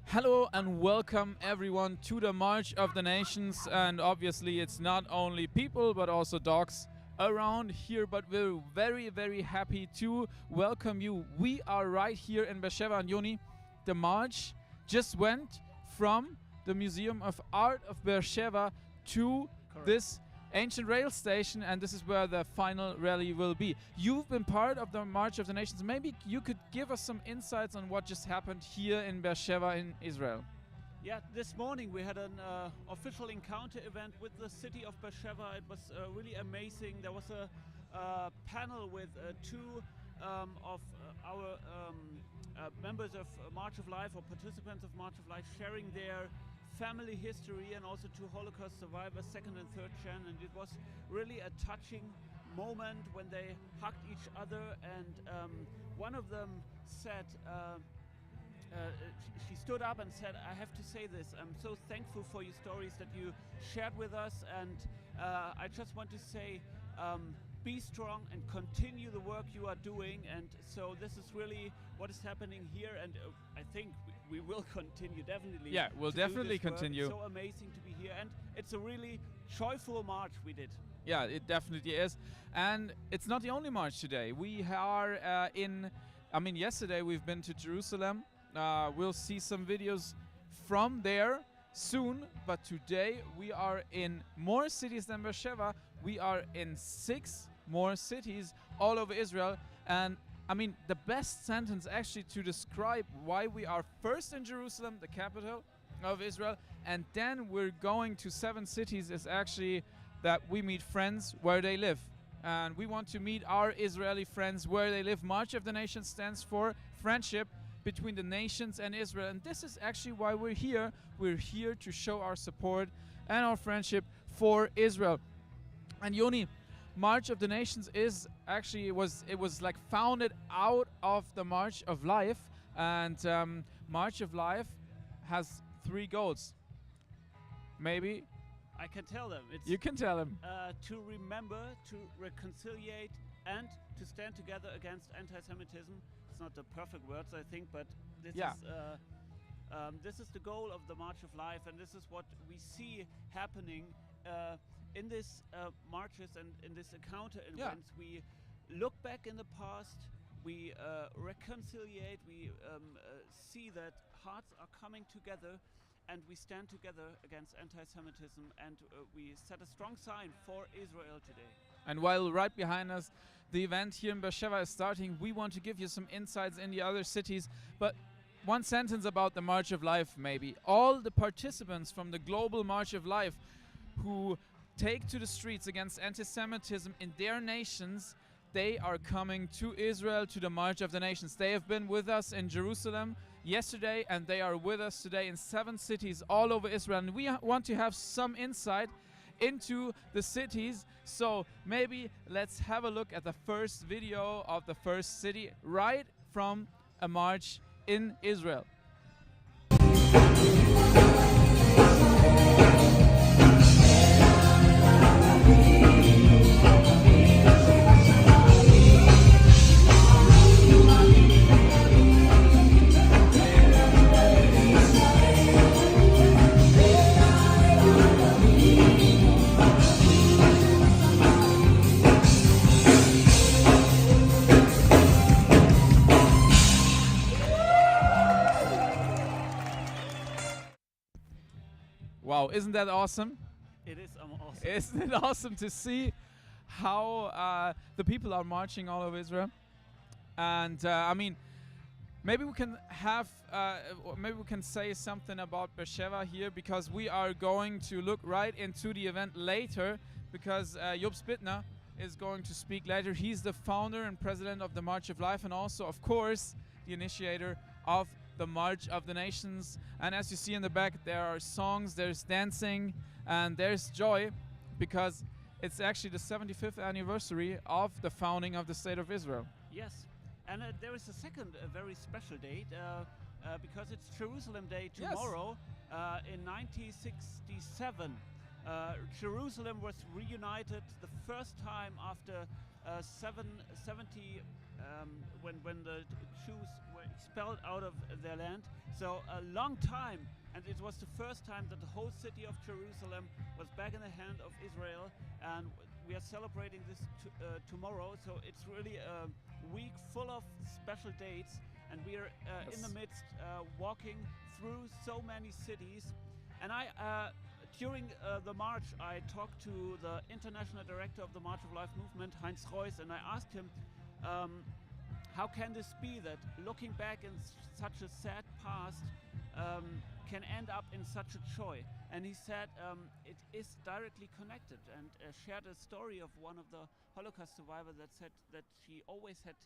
Hello and welcome everyone to the March of the Nations, and obviously it's not only people but also dogs around here, but we're very happy to welcome you. We are right here in Sheva and Yoni. The march just went from the Museum of Art of Sheva to this ancient rail station, and this is where the final rally will be. You've been part of the March of the Nations. Maybe you could give us some insights on what just happened here in Beersheba in Israel. Yeah, this morning we had an official encounter event with the city of Beersheba. It was really amazing. There was a panel with two of our members of March of Life, or participants of March of Life, sharing their family history, and also two Holocaust survivors, second and third gen, and it was really a touching moment when they hugged each other, and one of them said, she stood up and said, "I have to say this, I'm so thankful for your stories that you shared with us, and I just want to say, be strong and continue the work you are doing." And so this is really what is happening here, and I think we will continue, definitely. Yeah, we'll definitely continue. It's so amazing to be here, and it's a really joyful march we did. Yeah, it definitely is. And it's not the only march today. We are yesterday we've been to Jerusalem. We'll see some videos from there soon, but today we are in more cities than Beersheba. We are in 6 more cities all over Israel, and the best sentence actually to describe why we are first in Jerusalem, the capital of Israel, and then we're going to 7 cities is actually that we meet friends where they live. And we want to meet our Israeli friends where they live. March of the Nations stands for friendship between the nations and Israel, and this is actually why we're here. We're here to show our support and our friendship for Israel. And Yoni, March of the Nations is actually it was like founded out of the March of Life, and March of Life has 3 goals. Maybe I can tell them. You can tell them. To remember, to reconciliate, and to stand together against antisemitism. It's not the perfect words, I think, but this is the goal of the March of Life, and this is what we see happening in this marches and in this encounter events. We look back in the past, we reconciliate, we see that hearts are coming together, and we stand together against anti-Semitism, and we set a strong sign for Israel today. And while right behind us the event here in Beersheba is starting, we want to give you some insights in the other cities. But one sentence about the March of Life, maybe. All the participants from the global March of Life who take to the streets against anti-Semitism in their nations, they are coming to Israel to the March of the Nations. They have been with us in Jerusalem yesterday, and they are with us today in 7 cities all over Israel. And we want to have some insight into the cities, so maybe let's have a look at the first video of the first city right from a march in Israel. Wow, isn't that awesome? It is awesome. Isn't it awesome to see how the people are marching all over Israel? And maybe we can have, maybe we can say something about Beersheba here, because we are going to look right into the event later, because Job Spitner is going to speak later. He's the founder and president of the March of Life, and also, of course, the initiator of the March of the Nations. And as you see in the back, there are songs, there's dancing, and there's joy, because it's actually the 75th anniversary of the founding of the State of Israel. Yes, and there is a second very special date, because it's Jerusalem Day tomorrow. In 1967, Jerusalem was reunited the first time after 770 when the Jews were expelled out of their land. So a long time, and it was the first time that the whole city of Jerusalem was back in the hand of Israel, and we are celebrating this tomorrow. So it's really a week full of special dates, and we are in the midst walking through so many cities. And during the march, I talked to the international director of the March of Life movement, Heinz Reuss, and I asked him, how can this be that looking back in such a sad past can end up in such a joy? And he said it is directly connected, and shared a story of one of the Holocaust survivors that said that she always had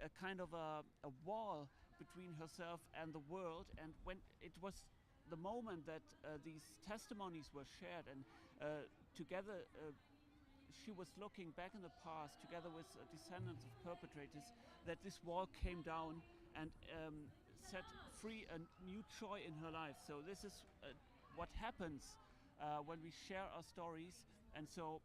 a kind of a wall between herself and the world, and when it was the moment that these testimonies were shared, and together she was looking back in the past together with descendants of perpetrators, that this wall came down and set free a new joy in her life. So this is what happens when we share our stories, and so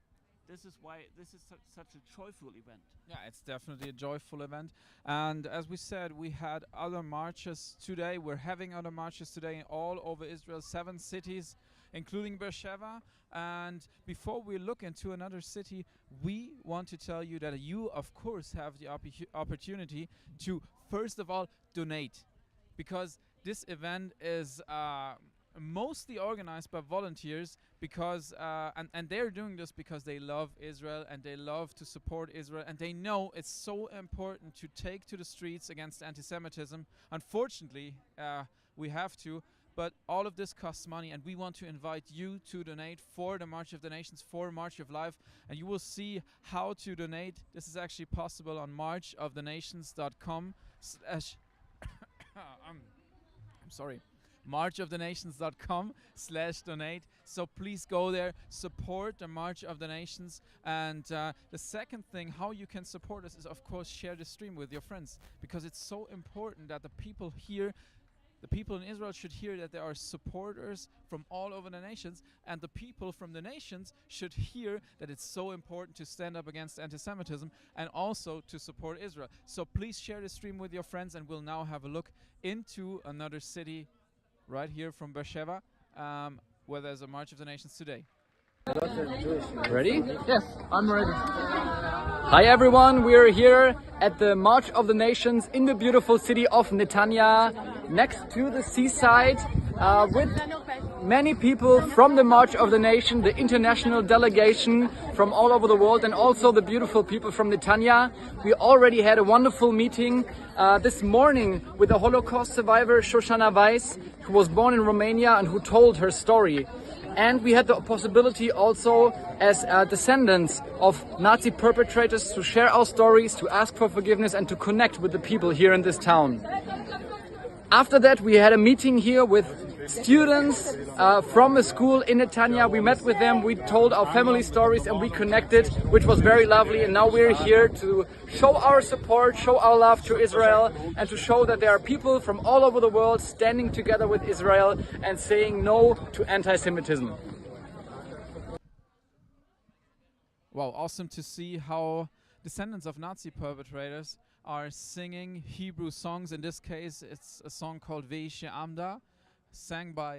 this is why this is such a joyful event. Yeah, it's definitely a joyful event. And as we said, we had other marches today. We're having other marches today all over Israel, 7 cities, including Beersheba. And before we look into another city, we want to tell you that you, of course, have the opportunity to, first of all, donate. Because this event is mostly organized by volunteers, because and they're doing this because they love Israel and they love to support Israel, and they know it's so important to take to the streets against anti-Semitism. Unfortunately, we have to, but all of this costs money, and we want to invite you to donate for the March of the Nations, for March of Life, and you will see how to donate. This is actually possible on marchofthenations.com/ I'm sorry, marchofthenations.com/donate. So please go there, support the March of the Nations. And the second thing, how you can support us, is of course share the stream with your friends, because it's so important that the people here, the people in Israel, should hear that there are supporters from all over the nations, and the people from the nations should hear that it's so important to stand up against anti-Semitism and also to support Israel. So please share the stream with your friends, and we'll now have a look into another city right here from Beersheba, where there's a March of the Nations today. Ready? Yes, I'm ready. Hi everyone, we're here at the March of the Nations in the beautiful city of Netanya, next to the seaside, with many people from the March of the Nation, the international delegation from all over the world, and also the beautiful people from Netanya. We already had a wonderful meeting this morning with a Holocaust survivor, Shoshana Weiss, who was born in Romania and who told her story. And we had the possibility also, as descendants of Nazi perpetrators, to share our stories, to ask for forgiveness, and to connect with the people here in this town. After that, we had a meeting here with students from a school in Netanya. We met with them, we told our family stories, and we connected, which was very lovely. And now we're here to show our support, show our love to Israel, and to show that there are people from all over the world standing together with Israel and saying no to anti-Semitism. Wow, awesome to see how descendants of Nazi perpetrators are singing Hebrew songs. In this case, it's a song called Veishe Amda, sang by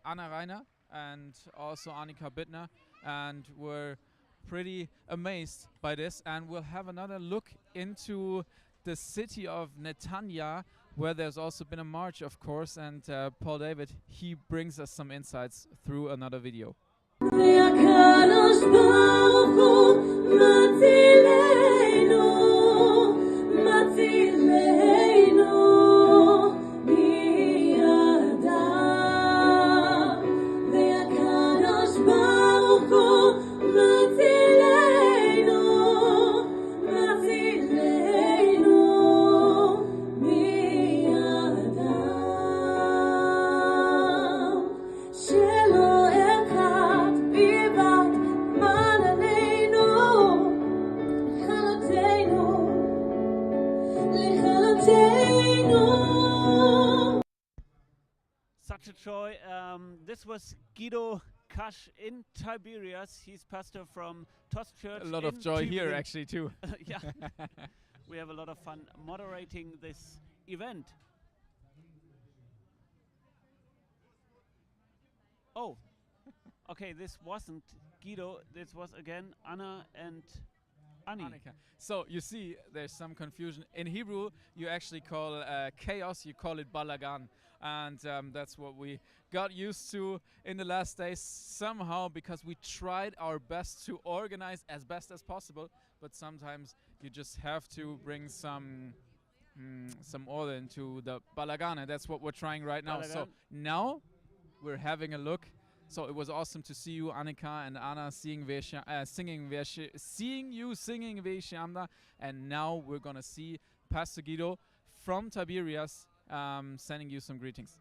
Anna Reiner and also Annika Bittner, and we're pretty amazed by this. And we'll have another look into the city of Netanya, where there's also been a march, of course, and Paul David, he brings us some insights through another video. Such a joy. This was Guido Kash in Tiberias. He's pastor from TOS Church. A lot in of joy here, Tübingen. actually, too. Yeah, we have a lot of fun moderating this event. Oh, okay, this wasn't Guido, this was again Anna and Annie. Annika. So you see, there's some confusion. In Hebrew, you actually call chaos, you call it balagan. And that's what we got used to in the last days somehow, because we tried our best to organize as best as possible. But sometimes you just have to bring some order into the balagan, and that's what we're trying right now. So now we're having a look. So it was awesome to see you, Annika and Anna, seeing you singing Veshiamda. And now we're gonna see Pastor Guido from Tiberias sending you some greetings.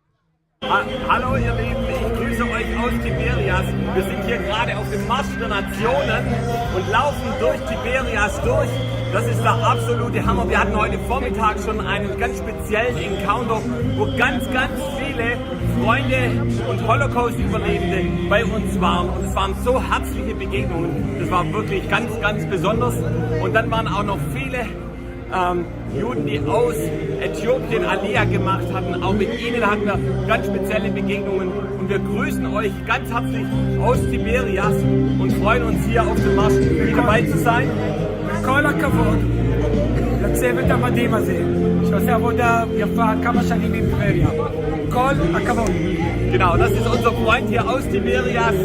Hallo ihr Lieben, ich grüße euch aus Tiberias. Wir sind hier gerade auf dem Marsch der Nationen und laufen durch Tiberias durch. Das ist der absolute Hammer. Wir hatten heute Vormittag schon einen ganz speziellen Encounter, wo ganz, ganz viele Freunde und Holocaust-Überlebende bei uns waren. Und es waren so herzliche Begegnungen. Das war wirklich ganz, ganz besonders. Und dann waren auch noch viele Juden, die aus Äthiopien Aliyah gemacht hatten. Auch mit ihnen hatten wir ganz spezielle Begegnungen. Und wir grüßen euch ganz herzlich aus Tiberias und freuen uns hier auf dem Marsch mit dabei zu sein. כל הכבוד לצוות המדהים הזה, שעושה עבודה יפה כמה שנים עם טבריה. כל הכבוד. Genau, das ist unser Freund hier aus Tiberias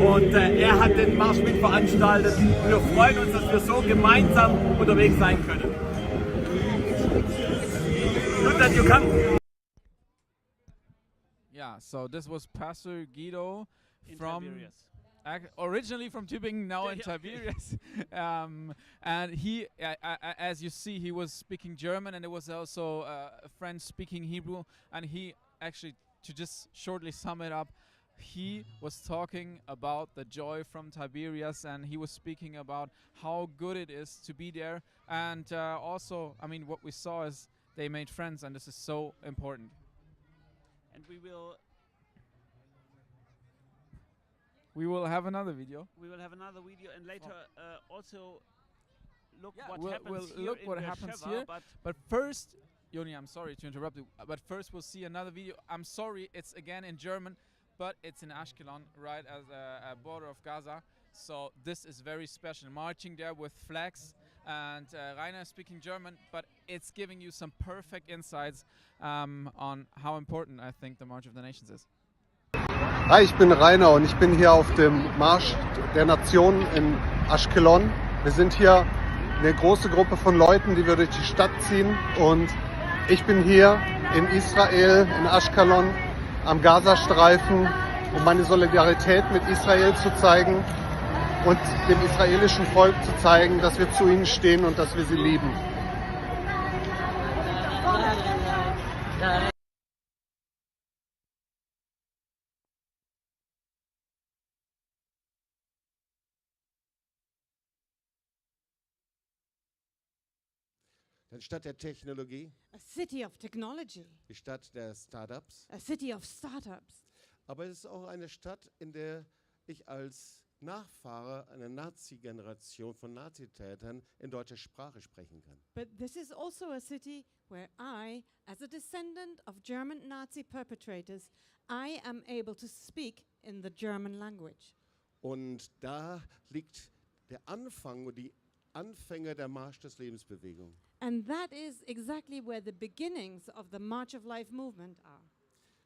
und er hat den Marsch mitveranstaltet. Und wir freuen uns, dass wir so gemeinsam unterwegs sein können. Good that you come. Yeah, so this was Pastor Guido In from Tiberias. Originally from Tübingen, now in Yeah, Tiberias. And he, as you see, he was speaking German, and there was also a friend speaking Hebrew. And he actually, to just shortly sum it up, he was talking about the joy from Tiberias, and he was speaking about how good it is to be there. And also, I mean, what we saw is they made friends, and this is so important. And we will have another video. have another video, and later also look Yeah, what we'll happens here look in what Be'er happens Sheva, here. but But first, Joni, I'm sorry to interrupt you, but first we'll see another video. I'm sorry, it's again in German, but it's in Ashkelon, right at the border of Gaza. So this is very special. Marching there with flags, and Rainer is speaking German, but it's giving you some perfect insights on how important I think the March of the Nations is. Hi, ich bin Rainer und ich bin hier auf dem Marsch der Nationen in Ashkelon. Wir sind hier eine große Gruppe von Leuten, die wir durch die Stadt ziehen, und ich bin hier in Israel, in Ashkelon, am Gazastreifen, um meine Solidarität mit Israel zu zeigen und dem israelischen Volk zu zeigen, dass wir zu ihnen stehen und dass wir sie lieben. Die Stadt der Technologie, A city of technology, die Stadt der Startups. a city of startups. Aber es ist auch eine Stadt, in der ich als Nachfahre einer Nazi-Generation von Nazitätern in deutscher Sprache sprechen kann. But this is also a city where I, as a descendant of German Nazi perpetrators, I am able to speak in the German language. Und da liegt der Anfang und die Anfänge der Marsch des Lebensbewegung. And that is exactly where the beginnings of the March of Life movement are.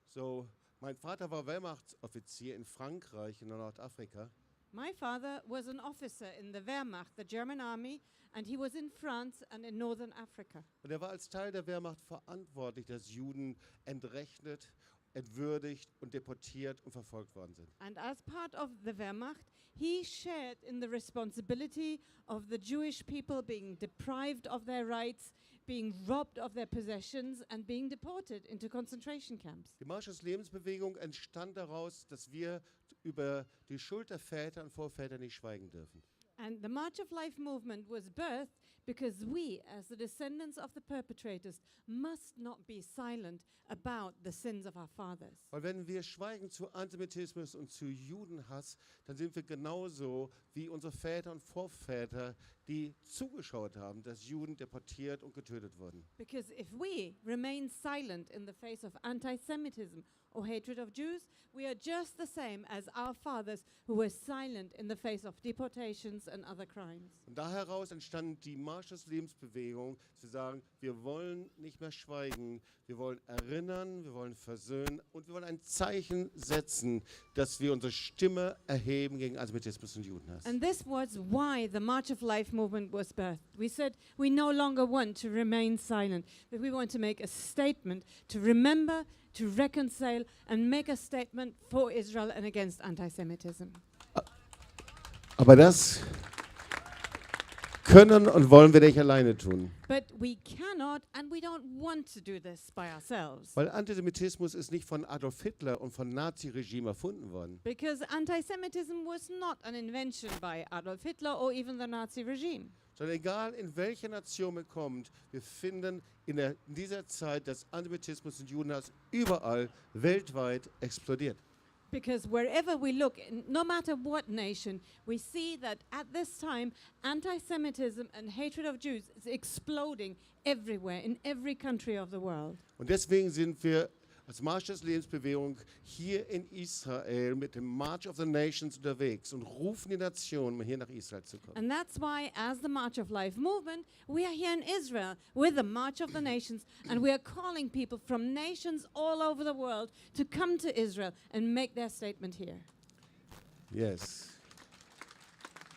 So, mein Vater war Wehrmachtsoffizier in Frankreich, in Nordafrika. My father was an officer in the Wehrmacht, the German army, and he was in France and in northern Africa. Und er war als Teil der Wehrmacht verantwortlich, dass Juden entrechnet, entwürdigt und deportiert und verfolgt worden sind. And as part of the Wehrmacht, he shared in the responsibility of the Jewish people being deprived of their rights, being robbed of their possessions, and being deported into concentration camps. Die Marsch des Lebensbewegung entstand daraus, dass wir über die Schuld der Väter und Vorväter nicht schweigen dürfen. And the March of Life movement was birthed because we, as the descendants of the perpetrators, must not be silent about the sins of our fathers. Weil wenn wir schweigen zu Antisemitismus und zu Judenhass, dann sind wir genauso wie unsere Väter und Vorväter, die zugeschaut haben, dass Juden deportiert und getötet wurden. Because if we remain silent in the face of anti-Semitism or hatred of Jews, we are just the same as our fathers who were silent in the face of deportations and other crimes. Und da heraus entstand die Marsch des Lebensbewegung, zu sagen, wir wollen nicht mehr schweigen, wir wollen erinnern, wir wollen versöhnen und wir wollen ein Zeichen setzen, dass wir unsere Stimme erheben gegen Antisemitismus und Judenhass. And this was why the March of Life movement was birthed. We said we no longer want to remain silent, but we want to make a statement to remember, to reconcile, and make a statement for Israel and against anti-Semitism. Aber das können und wollen wir nicht alleine tun. But we cannot and we don't want to do this by ourselves. Weil Antisemitismus ist nicht von Adolf Hitler und von Nazi-Regime erfunden worden. Because anti-Semitism was not an invention by Adolf Hitler or even the Nazi regime. Sondern egal in welche Nation man kommt, wir finden in dieser Zeit, dass Antisemitismus und Judenhass überall weltweit explodiert. Because wherever we look, no matter what nation, we see that at this time, anti-Semitism and hatred of Jews is exploding everywhere, in every country of the world. Und deswegen sind wir als Marsch des Lebensbewegung hier in Israel mit dem March of the Nations unterwegs und rufen die Nationen, hier nach Israel zu kommen. And that's why, as the March of Life movement, we are here in Israel with the March of the Nations, and we are calling people from nations all over the world to come to Israel and make their statement here. Yes.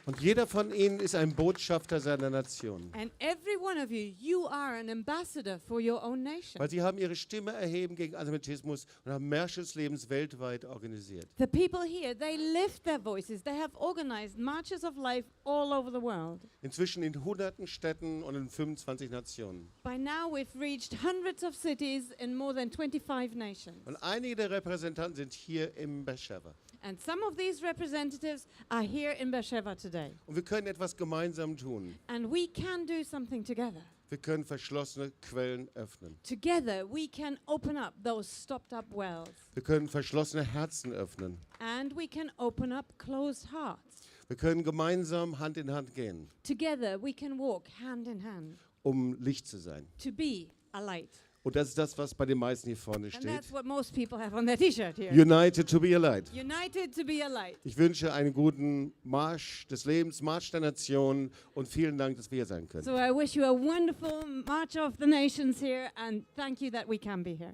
Und jeder von ihnen ist ein Botschafter seiner Nation. And every one of you, you are an ambassador for your own nation. Weil sie haben ihre Stimme erheben gegen Antisemitismus und haben Märsche des Lebens weltweit organisiert. The people here, they lift their voices. They have organized marches of life all over the world. Inzwischen in hunderten Städten und in 25 Nationen. By now we've reached hundreds of cities in more than 25 nations. Und einige der Repräsentanten sind hier im Beersheba. And some of these representatives are here in Beersheba today. Und wir können etwas gemeinsam tun. And we can do something together. Wir können verschlossene Quellen öffnen. Together we can open up those stopped up wells. Wir können verschlossene Herzen öffnen. And we can open up closed hearts. Wir können gemeinsam Hand in Hand gehen, Together we can walk hand in hand um Licht zu sein. to be a light. Und das ist das, was bei den meisten hier vorne And steht. that's what most people have on their t-shirt here. United to be a light. United to be a light. Ich wünsche einen guten Marsch des Lebens, Marsch der Nationen und vielen Dank, dass wir hier sein können. So I wish you a wonderful March of the Nations here, and thank you that we can be here.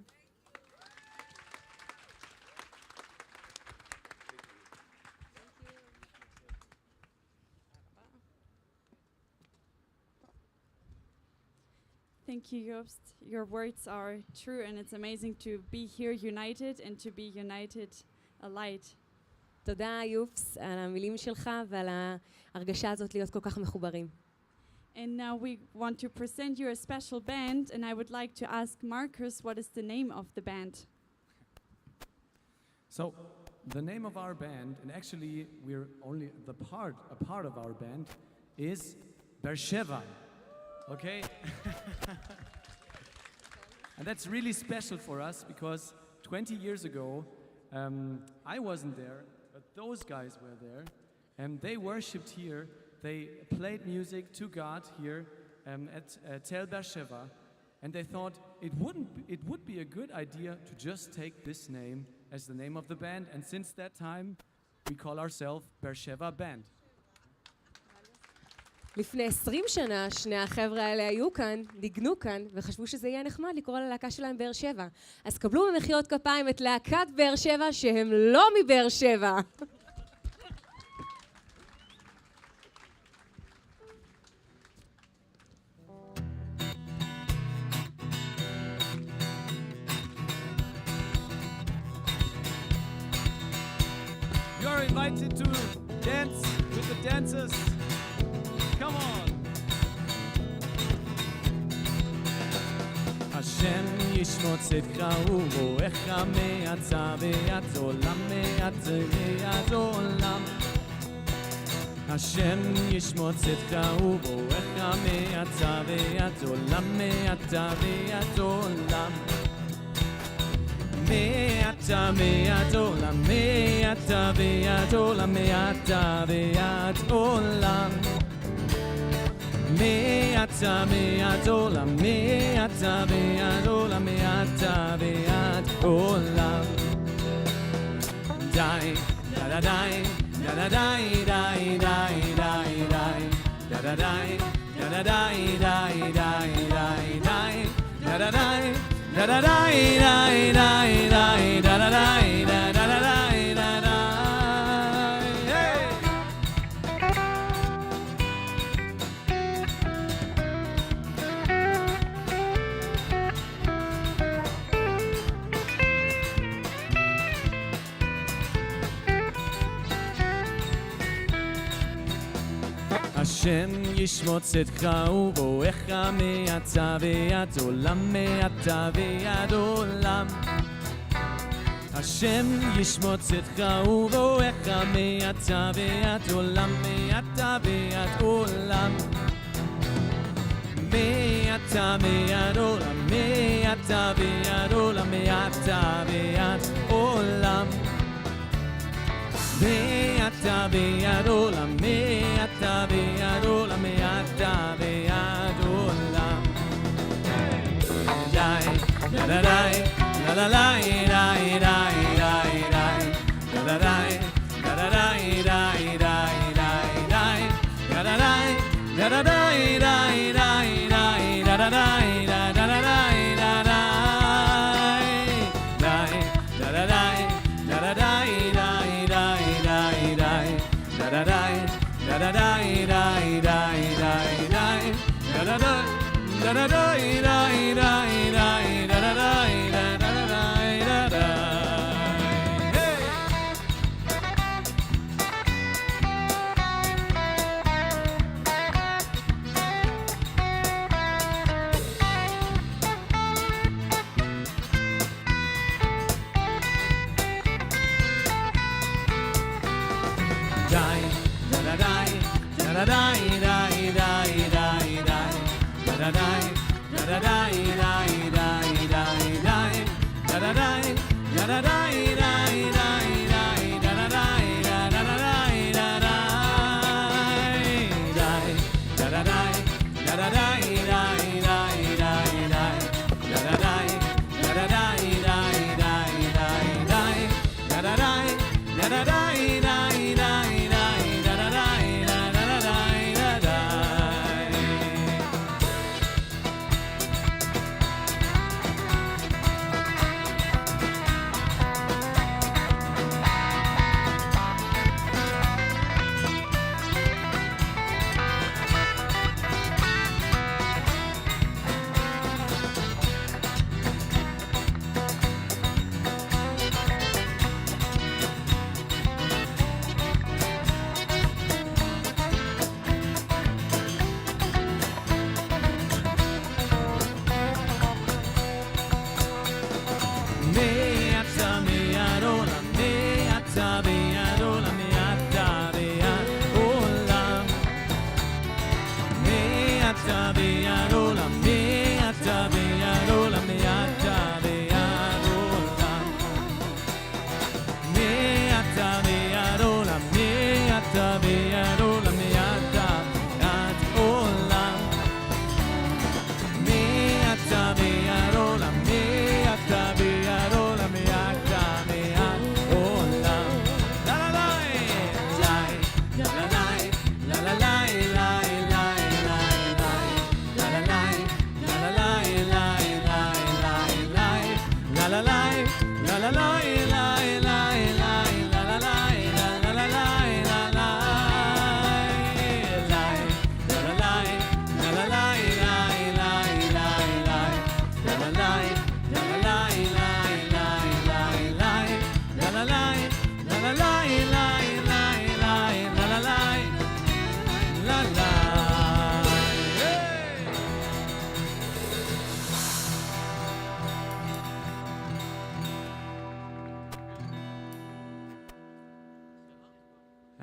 Thank you, Jobst. Your words are true, and it's amazing to be here united and to be united a light. תודה, יופס, על המילים שלך ועל ההרגשה הזאת להיות כל כך מחוברים. And now we want to present you a special band, and I would like to ask Marcus, what is the name of the band? So, the name of our band, and actually we're only a part of our band, is Sheva. Okay? And that's really special for us because 20 years ago, I wasn't there, but those guys were there, and they worshipped here. They played music to God here at Tel Sheva, and they thought it would be a good idea to just take this name as the name of the band, and since that time, we call ourselves Sheva Band. לפני 20 שנה, שני החבר'ה האלה היו כאן, ניגנו כאן, וחשבו שזה יהיה נחמד לקרוא ללהקה שלהם באר שבע. אז קבלו במחיאות כפיים את להקת באר שבע, שהם לא מבאר שבע. You're invited to dance with the dancers. Come on. השם ישמוץ את קראו, איך מעצה ביד עולם, מעצה ביד עולם. השם ישמור צדקה ובואך מעתה ועד עולם, מעתה ועד עולם. מעתה ועד עולם, מעתה ועד עולם, מעתה ועד עולם. מעתה ועד עולם, מעתה ועד עולם, מעתה ועד עולם. די, da da די, da da די, די, די, די, די, da da די, da da די, די, די, די, די, da da די, da da די, די, די, די, da da די, da da די, da da. השם ישמור צדקה ובואך מעתה ועד עולם, מעתה ועד עולם. השם ישמור צדקה ובואך מעתה ועד עולם, מעתה ועד עולם. מעתה ועד עולם, מעתה ועד עולם, מעתה ועד עולם. מעתה ועד עולם, מעתה ועד עולם, מעתה ועד עולם. די, da da די, da da די, די, די, די, די, da da די, da da די, די, די, די, די, da da די, da da די, די, די, די, da da די, da da די, da da די, da da די, da da די, די, די, די, די, da da די, da da די, די, די, די, די, da da די, da da די, די, די, די, da da די, da da די, da da. די, da da די, da da די, די, די, די, די, da da די, da da די, די, די, די, די, da da די, da da די, די, די, די, da da די, da da די, da da. די, da da די, da da די, די, די, די, די, da da די, da da די, די, די, די, די, da da די, da da די, די, די, די, da da די, da da די, da da.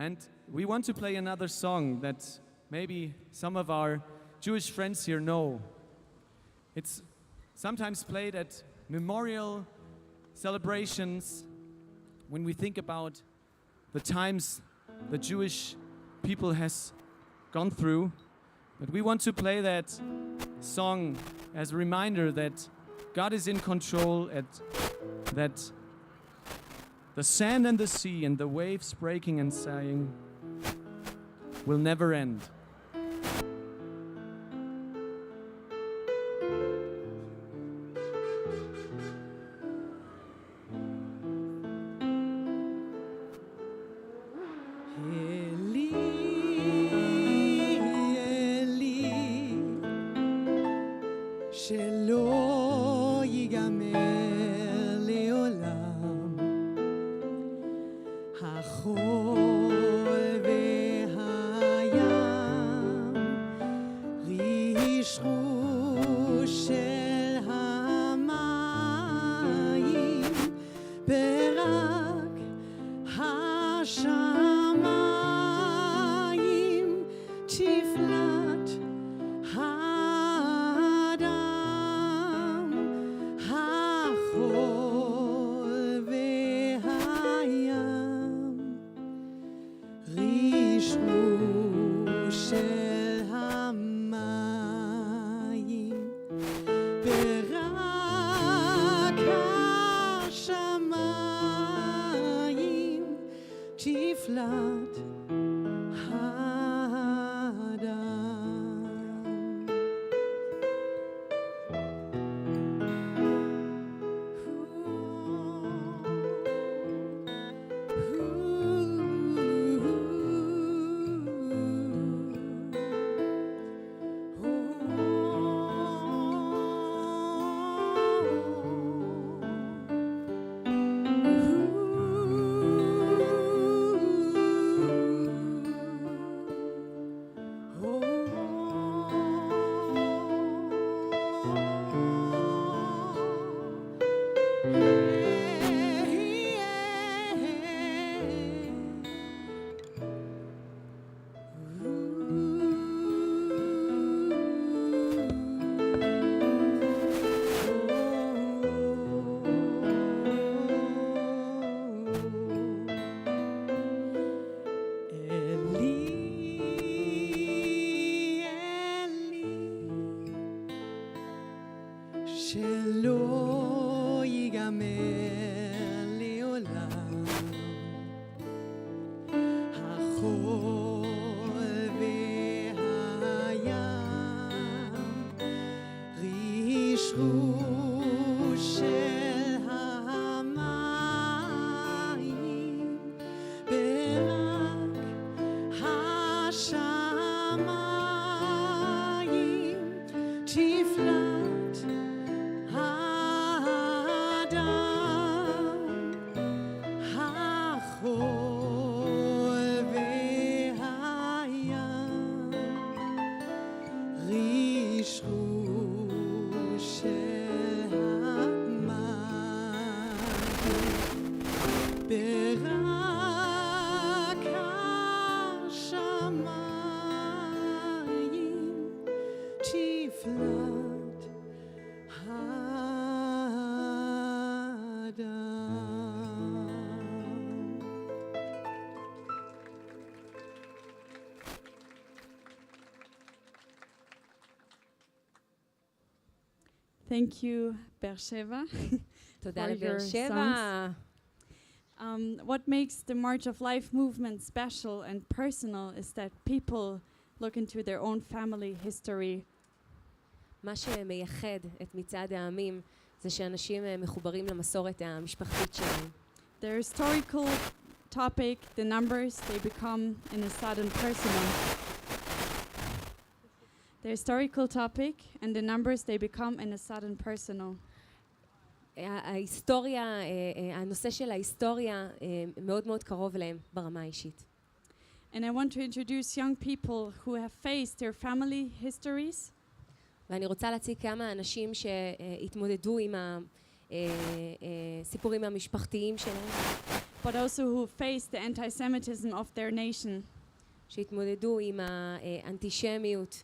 And we want to play another song that maybe some of our Jewish friends here know. It's sometimes played at memorial celebrations when we think about the times the Jewish people has gone through. But we want to play that song as a reminder that God is in control, and that the sand and the sea and the waves breaking and sighing will never end. שלא ייגמר לעולם החול והים רשרוש של המים ברק השמיים תפלט תפלט שלא ייגמר לעולם החול והים רשרוש של המים ברק השמיים תפלט ברק השמיים תפלט Thank you, Beersheba. תודה for לבאר your שבע. What makes the March of Life movement special and personal is that people look into their own family history. מה שמייחד את מצעד העמים זה שאנשים מחוברים למסורת המשפחתית שלהם. Their historical topic, the numbers, they become in a sudden personal. The historical topic and the numbers, they become in a sudden personal. ההיסטוריה, הנושא של ההיסטוריה מאוד מאוד קרוב להם ברמה האישית. And I want to introduce young people who have faced their family histories. ואני רוצה להציג כמה אנשים שהתמודדו עם הסיפורים המשפחתיים שלהם. but also who faced the antisemitism of their nation. שהתמודדו עם האנטישמיות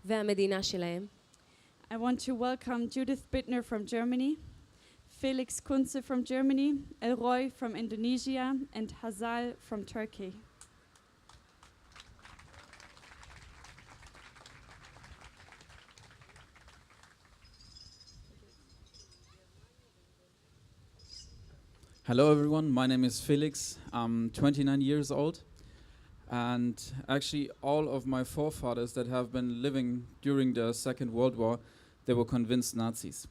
והמדינה שלהם. I want to welcome Judith Bittner from Germany, Felix Kunze from Germany, Elroy from Indonesia, and Hazal from Turkey. Hello everyone, my name is Felix. I'm 29 years old, and actually all of my forefathers that have been living during the Second World War, they were convinced Nazis.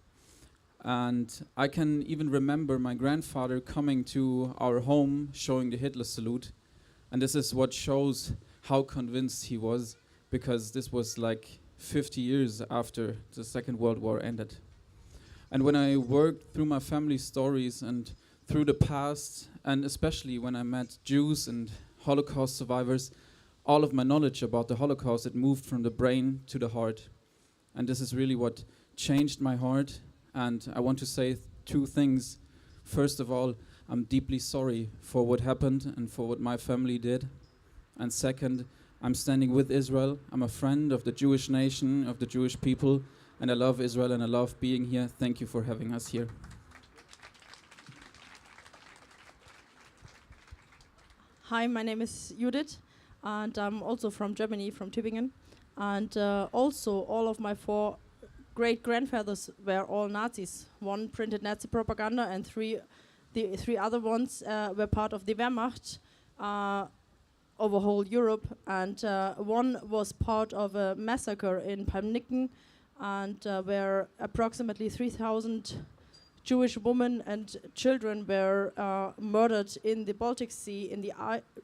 And I can even remember my grandfather coming to our home showing the Hitler salute, and this is what shows how convinced he was, because this was like 50 years after the Second World War ended. And when I worked through my family stories and through the past, and especially when I met Jews and Holocaust survivors, all of my knowledge about the Holocaust, it moved from the brain to the heart. And this is really what changed my heart. And I want to say two things. First of all, I'm deeply sorry for what happened and for what my family did. And second, I'm standing with Israel. I'm a friend of the Jewish nation, of the Jewish people, and I love Israel and I love being here. Thank you for having us here. Hi, my name is Judith, and I'm also from Germany, from Tübingen. And also, all of my 4 great-grandfathers were all Nazis. One printed Nazi propaganda, and the 3 other ones were part of the Wehrmacht over whole Europe. And one was part of a massacre in Palmnicken, and where approximately 3,000 Jewish women and children were murdered in the Baltic Sea, in the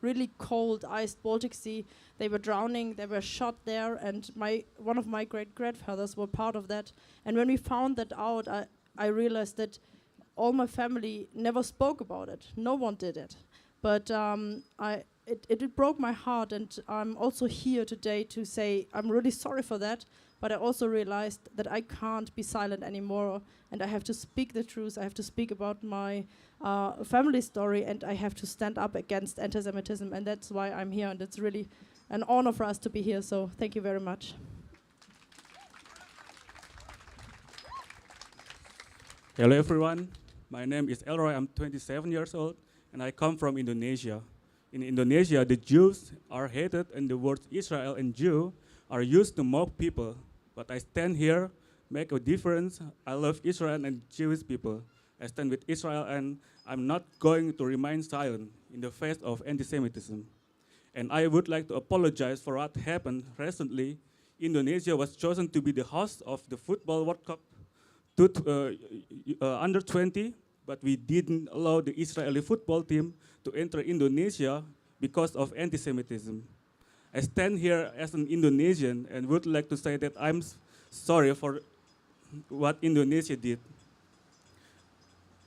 really cold, iced Baltic Sea. They were drowning, they were shot there, and one of my great-grandfathers were part of that. And when we found that out, I realized that all my family never spoke about it. No one did it. But it broke my heart, and I'm also here today to say I'm really sorry for that. But I also realized that I can't be silent anymore, and I have to speak the truth. I have to speak about my family story, and I have to stand up against antisemitism, and that's why I'm here, and it's really an honor for us to be here, so thank you very much. Hello everyone, my name is Elroy, I'm 27 years old, and I come from Indonesia. In Indonesia, the Jews are hated, and the words Israel and Jew are used to mock people. But I stand here, make a difference. I love Israel and Jewish people. I stand with Israel, and I'm not going to remain silent in the face of antisemitism. And I would like to apologize for what happened recently. Indonesia was chosen to be the host of the Football World Cup under 20, but we didn't allow the Israeli football team to enter Indonesia because of antisemitism. I stand here as an Indonesian and would like to say that I'm sorry for what Indonesia did.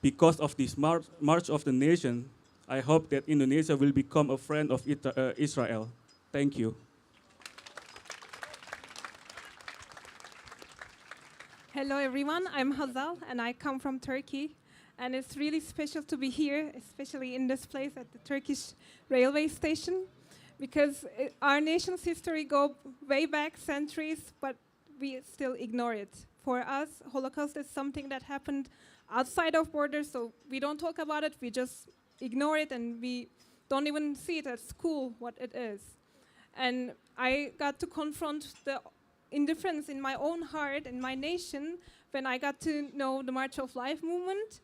Because of this March of the Nation, I hope that Indonesia will become a friend of Israel. Thank you. Hello everyone, I'm Hazal and I come from Turkey. And it's really special to be here, especially in this place at the Turkish railway station, because our nation's history goes way back centuries, but we still ignore it. For us, Holocaust is something that happened outside of borders, so we don't talk about it, we just ignore it, and we don't even see it at school, what it is. And I got to confront the indifference in my own heart and my nation when I got to know the March of Life movement.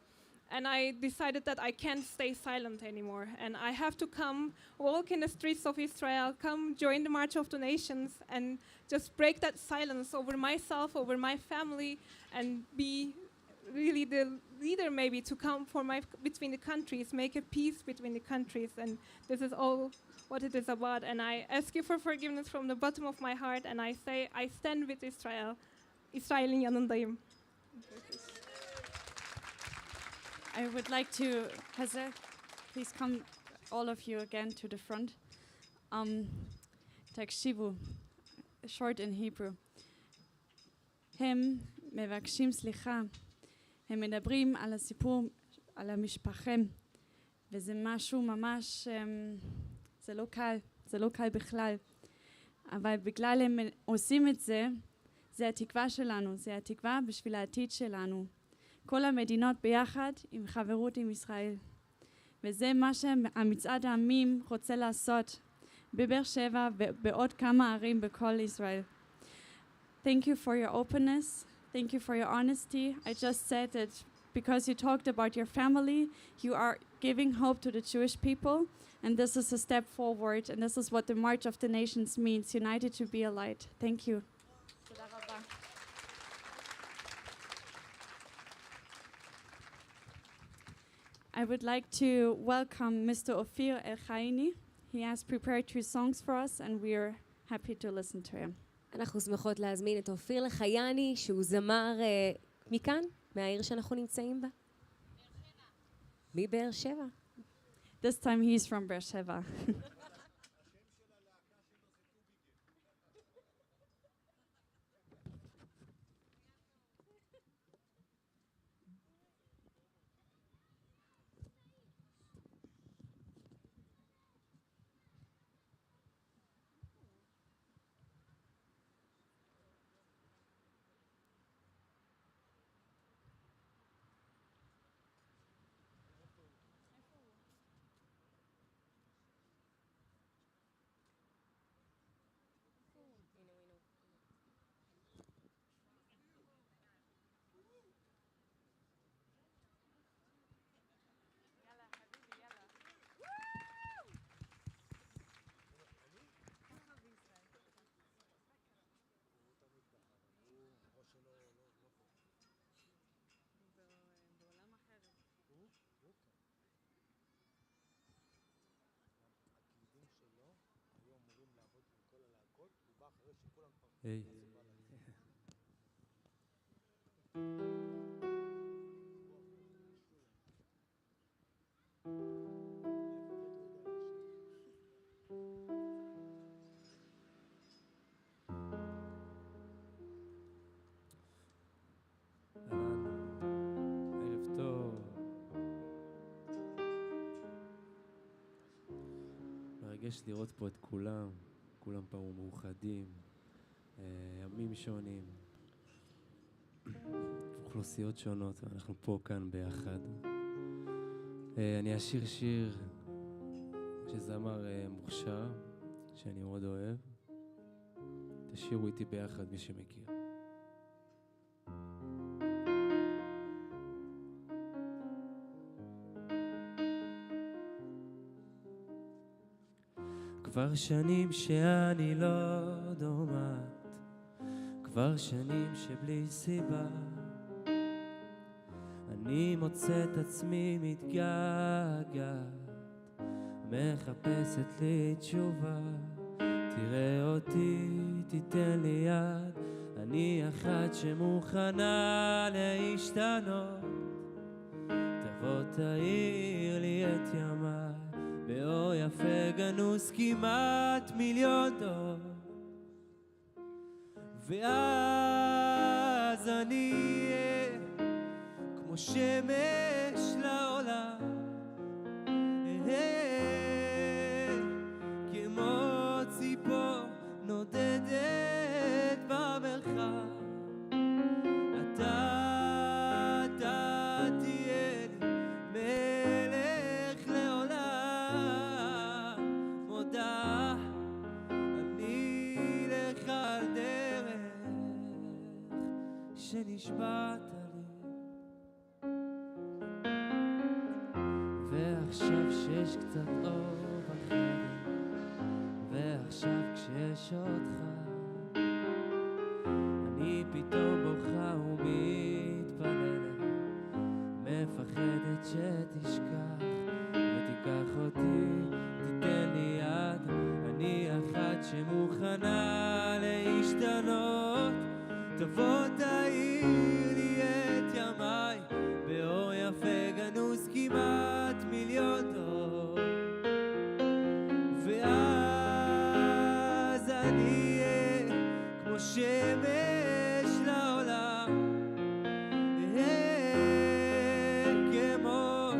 And I decided that I can't stay silent anymore. And I have to come walk in the streets of Israel, come join the March of the Nations, and just break that silence over myself, over my family, and be really the leader maybe to come for between the countries, make a peace between the countries. And this is all what it is about. And I ask you for forgiveness from the bottom of my heart, and I say I stand with Israel. İsrail'in yanındayım. I would like to, Hazar, please come, all of you again to the front. Takshivu, short in Hebrew. Hem mevakshim slicha, hem medabrim al על המשפחם, וזה משהו ממש, זה לא קל בכלל, אבל בגלל הם עושים את זה, זה התקווה שלנו, זה התקווה בשביל העתיד שלנו. כל המדינות ביחד עם חברות עם ישראל. וזה מה שהמצעד העמים רוצה לעשות בבאר שבע ובעוד כמה ערים בכל ישראל. Thank you for your openness. Thank you for your honesty. I just said that because you talked about your family, you are giving hope to the Jewish people, and this is a step forward, and this is what the March of the Nations means, united to be a light. Thank you. I would like to welcome Mr. Ophir El-Khaini. He has prepared 2 songs for us, and we are happy to listen to him. אנחנו שמחות להזמין את אופיר לחייני, שהוא זמר מכאן, מהעיר שאנחנו נמצאים בה. מבאר שבע. This time he's from Beer Sheva. Hey. ערב טוב. מרגש לראות פה את כולם פה מאוחדים, ימים שונים, אוכלוסיות שונות, ואנחנו פה כאן ביחד. אני אשיר שיר שזמר מוכשר, שאני מאוד אוהב. תשירו איתי ביחד מי שמכיר. כבר שנים שאני לא דומעת, כבר שנים שבלי סיבה אני מוצא את עצמי מתגעגעת, מחפשת לי תשובה. תראה אותי, תיתן לי יד, אני אחת שמוכנה להשתנות. תבוא תאיר לי את ימיי באור יפה גנוז כמעט מיליון דור, ואז אני אהיה כמו שמש לעולם, כמו ציפור נודדת במרחב. אתה תהיה לי מלך לעולם, מודה אני לך על דרך שנשבעת לי. ועכשיו שיש קצת אור בחדר, ועכשיו כשיש אותך, אני פתאום בוכה ומתפללת, מפחדת שתשכח ותיקח אותי, תיתן לי יד, אני אחת שמוכנה להשתנות. תבוא תאיר לי את ימיי באור יפה גנוז כמעט מיליון דור, ואז אני אהיה כמו שמש לעולם, כמו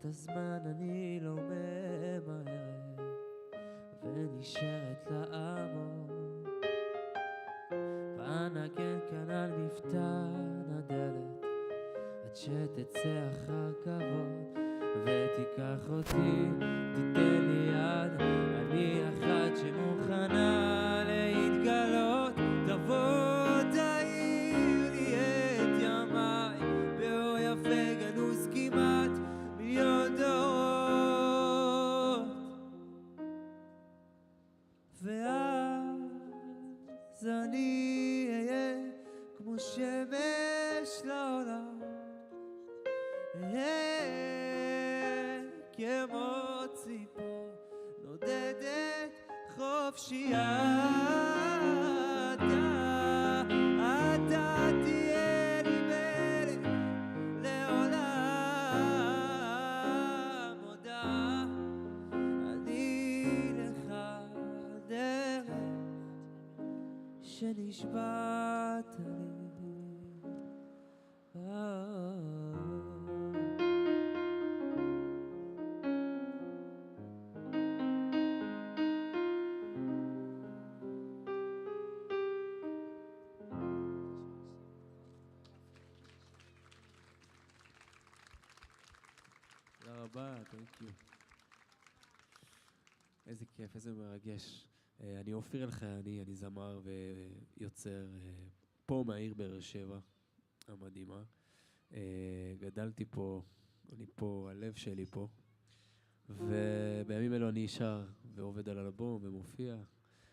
הזמן אני לא ממהרת ונשארת לעמוד פנגן כאן על מפתן הדלת עד שתצא אחר כבוד ותיקח אותי, תיתן לי יד אני אחת שמוכנה להתגלות תבוא תאיר לי את ימיי באור יפה גנוז כמעט מיליון דורות ואז אני אהיה כמו שמש לעולם אהיה כמו ציפור נודדת חופשייה אתה תהיה לי מלך לעולם מודה אני לך דרך שנשבעת לי תודה רבה, thank you. איזה כיף, איזה מרגש. אני אופיר אלחייני, אני זמר ויוצר פה מהעיר באר שבע, המדהימה. גדלתי פה, אני פה, הלב שלי פה. ובימים אלו אני שר ועובד על אלבום ומופיע.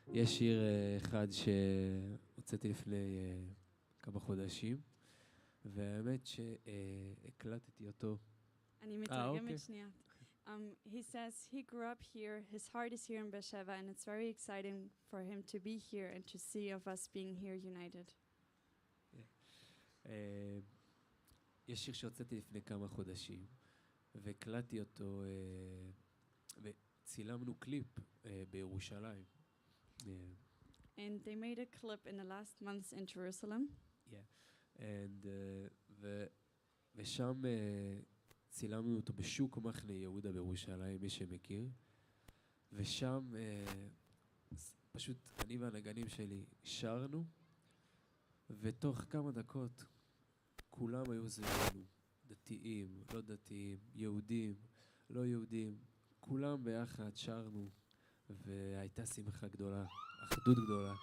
יש שיר אחד שהוצאתי לפני כמה חודשים, והאמת שהקלטתי אותו. אני מתרגמת שנייה. He says he grew up here, his heart is here in Beersheba, and it's very exciting for him to be here and to see of us being here united. יש שיר שהוצאתי לפני כמה חודשים, והקלטתי אותו, וצילמנו קליפ בירושלים. And they made a clip in the last months in Jerusalem. Yeah, and ושם צילמנו אותו בשוק מחנה יהודה בירושלים, מי שמכיר. ושם פשוט אני והנגנים שלי שרנו, ותוך כמה דקות כולם היו זהינו, דתיים, לא דתיים, יהודים, לא יהודים, כולם ביחד שרנו, והייתה שמחה גדולה, אחדות גדולה.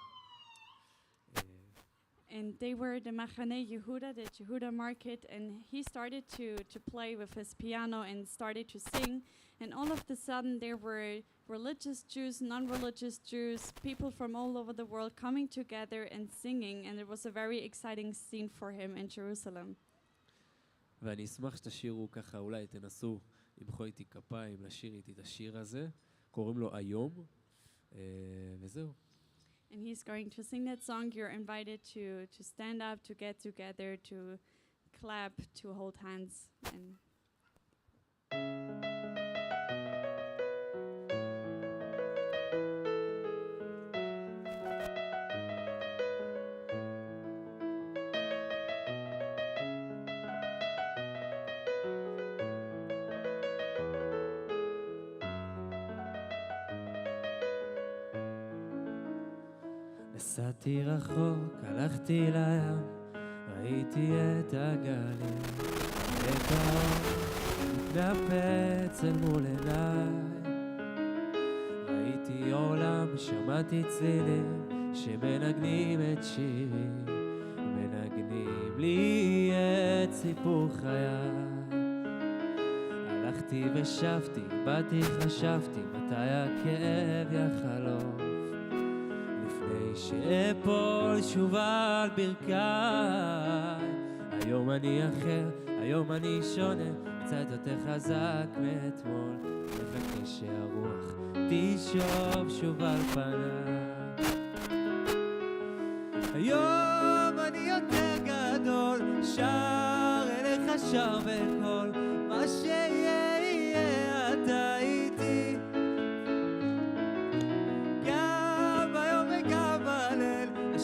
And they were the Machane Yehuda, the Yehuda market, and he started to play with his piano and started to sing. And all of a sudden there were religious Jews, non-religious Jews, people from all over the world coming together and singing, and it was a very exciting scene for him in Jerusalem. ואני אשמח שתשירו ככה, אולי תנסו למחוא איתי כפיים, לשיר איתי את השיר הזה. קוראים לו היום, וזהו. And he's going to sing that song. You're invited to stand up, to get together, to clap, to hold hands. And נסעתי רחוק, הלכתי לים, ראיתי את הגלים, את האור מתנפץ אל מול עיניי. ראיתי עולם, שמעתי צלילים שמנגנים את שירי, מנגנים לי את סיפור חיי. הלכתי ושבתי, באתי חשבתי, מתי הכאב יחלוף, שאפול שוב על ברכיי. היום אני אחר, היום אני שונה, קצת יותר חזק מאתמול, מחכה שהרוח תשוב שוב על פניי. היום אני יותר גדול, שר אליך שר בקול, מה שיהיה יהיה, אתה איתי.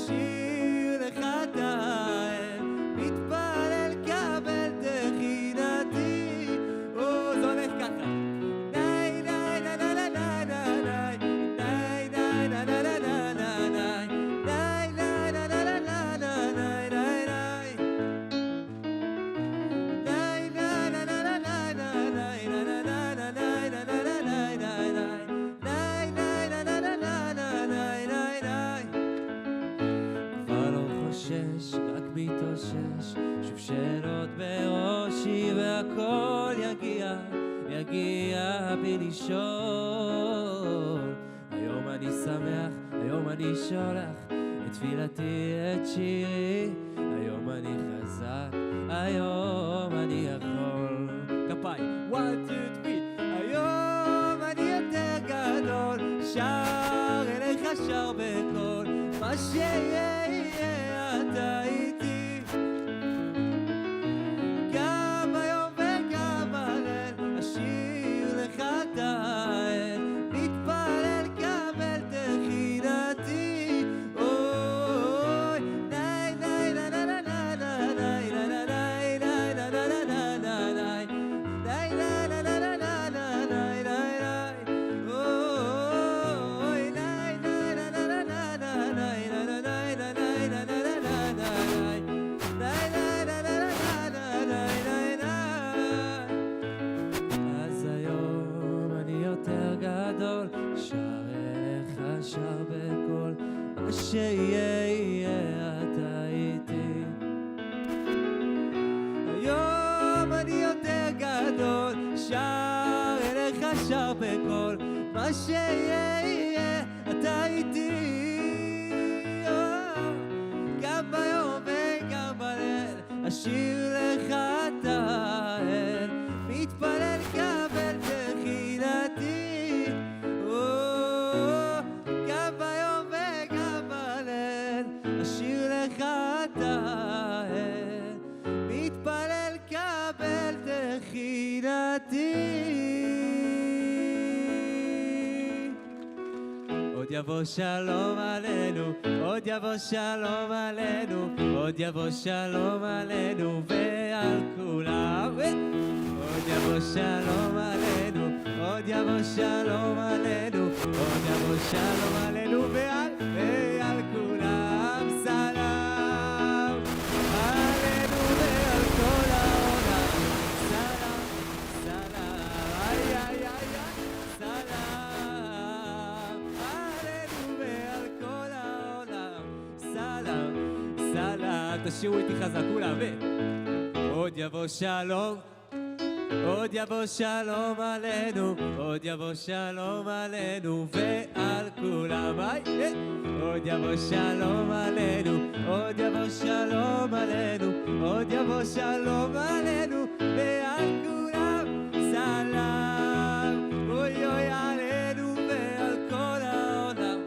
שיר לך תאהב, מתפלל קבל תחינתי, זולך והכל יגיע, יגיע בלי לשאול. היום אני שמח, היום אני שולח את תפילתי, את שירי. היום אני חזק, היום אני יכול. כפיים, 1, 2, 3. היום אני יותר גדול, שר אליך שר בקול, מה שיהיה יהיה אתה איתי. גם היום וגם בליל אשיר לך את האל, מתפלל קבל תחינתי. אוי ניי ניי ניי ניי ניי ניי ניי שר בקול, מה שיהיה יהיה אתה איתי. היום אני יותר גדול, שר אליך שר בקול, מה שיהיה יהיה אתה איתי. גם ביום וגם בליל אשיר לך את האל, מתפלל קבל תחינתי. עוד יבוא שלום עלינו, עוד יבוא שלום עלינו, עוד יבוא שלום עלינו ועל כולם. עוד יבוא שלום עלינו, עוד יבוא שלום עלינו, עוד יבוא שלום עלינו ועל כולם. סלאם עלינו ועל כל העולם. סלאם, סלאם, איי איי איי סלאם עלינו ועל כל העולם. סלאם, סלאם, תשאירו איתי חזק כולם. עוד יבוא שלום, עוד יבוא שלום עלינו, עוד יבוא שלום עלינו ועל כולם. עוד יבוא שלום עלינו, עוד יבוא שלום עלינו, עוד יבוא שלום עלינו ועל כולם. סלאם, אוי אוי עלינו ועל כל העולם.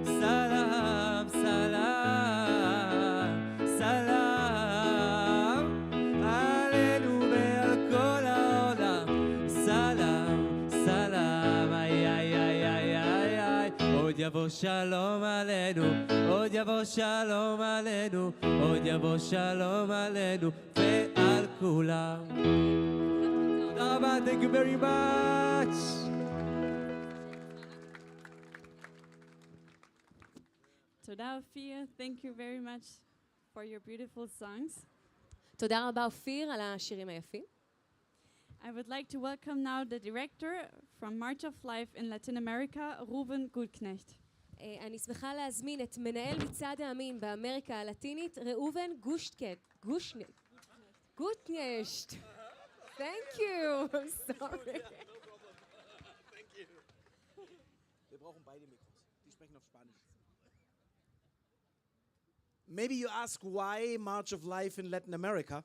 סלאם, סלאם, סלאם עלינו ועל כל העולם. סלאם, סלאם, איי איי איי איי איי איי. עוד יבוא שלום עלינו, עוד יבוא שלום עלינו, עוד יבוא שלום עלינו ועל כולם. תודה רבה, thank you very much. תודה אופיר, thank you very much for your beautiful songs. תודה רבה אופיר על השירים היפים. I would like to welcome now the director from March of Life in Latin America, Ruben Gutknecht. אני שמחה להזמין את מנהל מצעד העמים באמריקה הלטינית, ראובן גוטנשט. Thank you. I'm sorry. Wir brauchen beide Mikros. Die sprechen auf Spanisch. Maybe you ask why March of Life in Latin America,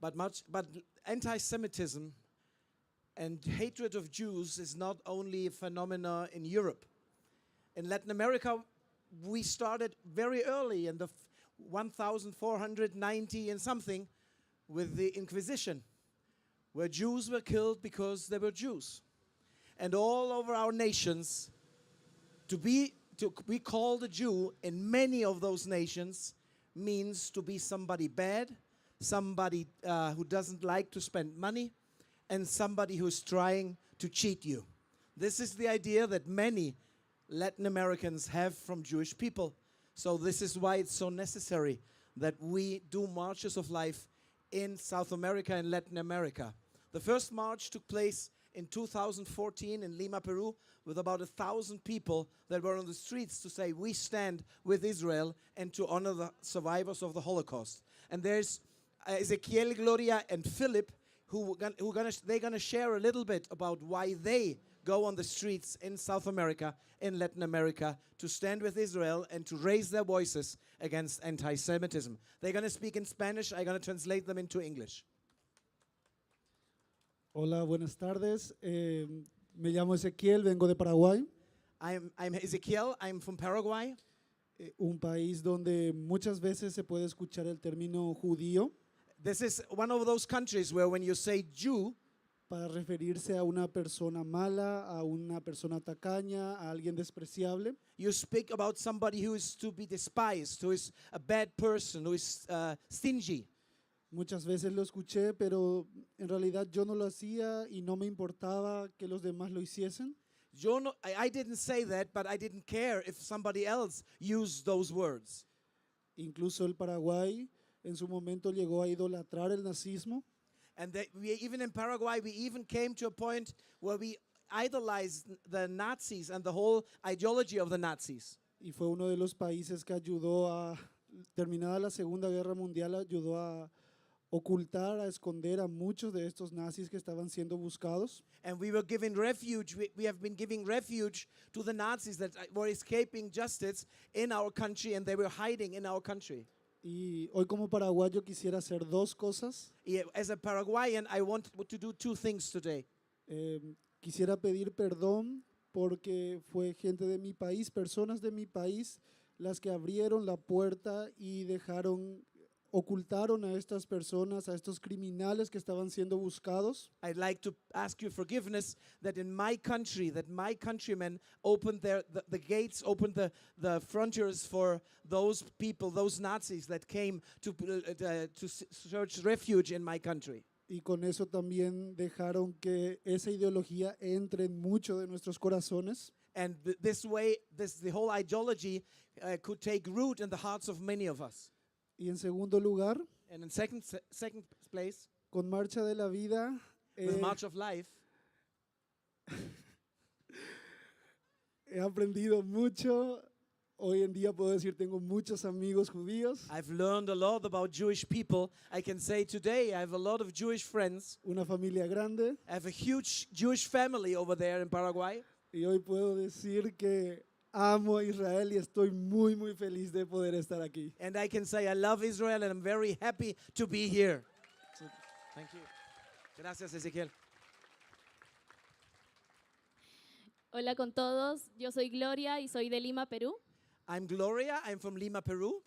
but anti-Semitism and hatred of Jews is not only a phenomenon in Europe. In Latin America, we started very early in the 1490 and something with the Inquisition, where Jews were killed because they were Jews. And all over our nations, to be called a Jew in many of those nations means to be somebody bad, somebody who doesn't like to spend money, and somebody who's trying to cheat you. This is the idea that many Latin Americans have from Jewish people. So this is why it's so necessary that we do marches of life in South America and Latin America. The first march took place in 2014 in Lima, Peru, with about 1,000 people that were on the streets to say, we stand with Israel and to honor the survivors of the Holocaust. And there's Ezequiel, Gloria, and Philip, they're gonna share a little bit about why they go on the streets in South America, in Latin America, to stand with Israel and to raise their voices against anti-Semitism. They're gonna speak in Spanish. I'm gonna translate them into English. Hola, buenas tardes. Me llamo Ezequiel, vengo de Paraguay. I'm Ezequiel. I'm from Paraguay. Un país donde muchas veces se puede escuchar el término judío. This is one of those countries where when you say Jew, para referirse a una persona mala, a una persona tacaña, a alguien despreciable. You speak about somebody who is to be despised, who is a bad person, who is stingy. Muchas veces lo escuché, pero en realidad yo no lo hacía y no me importaba que los demás lo hiciesen. I didn't say that, but I didn't care if somebody else used those words. Incluso el Paraguay en su momento llegó a idolatrar el nazismo. And even in Paraguay, we even came to a point where we idolized the Nazis and the whole ideology of the Nazis. Y fue uno de los países que ayudó a, terminada la Segunda Guerra Mundial, ayudó a ocultar, a esconder a muchos de estos nazis que estaban siendo buscados. And we were giving refuge, we have been giving refuge to the Nazis that were escaping justice in our country, and they were hiding in our country. Y hoy como paraguayo quisiera hacer dos cosas. As a Paraguayan, I want to do two things today. Quisiera pedir perdón porque fue gente de mi país, personas de mi país, las que abrieron la puerta y ocultaron a estas personas, a estos criminales que estaban siendo buscados. I'd like to ask you forgiveness that in my country, that my countrymen opened the gates, opened the frontiers for those people, those Nazis that came to search refuge in my country. Y con eso también dejaron que esa ideología entre en mucho de nuestros corazones. And this way, the whole ideology could take root in the hearts of many of us. Y en segundo lugar, and in second place, con Marcha de la Vida, with March of Life, he aprendido mucho. Hoy en día puedo decir tengo muchos amigos judíos. I've learned a lot about Jewish people. I can say today I have a lot of Jewish friends. Una familia grande. I have a huge Jewish family over there in Paraguay. Y hoy puedo decir que amo a Israel y estoy muy muy feliz de poder estar aquí. And I can say I love Israel and I'm very happy to be here. Thank you. Gracias, Ezequiel. Hola con todos, yo soy Gloria y soy de Lima, Perú. I'm Gloria, I'm from Lima, Peru.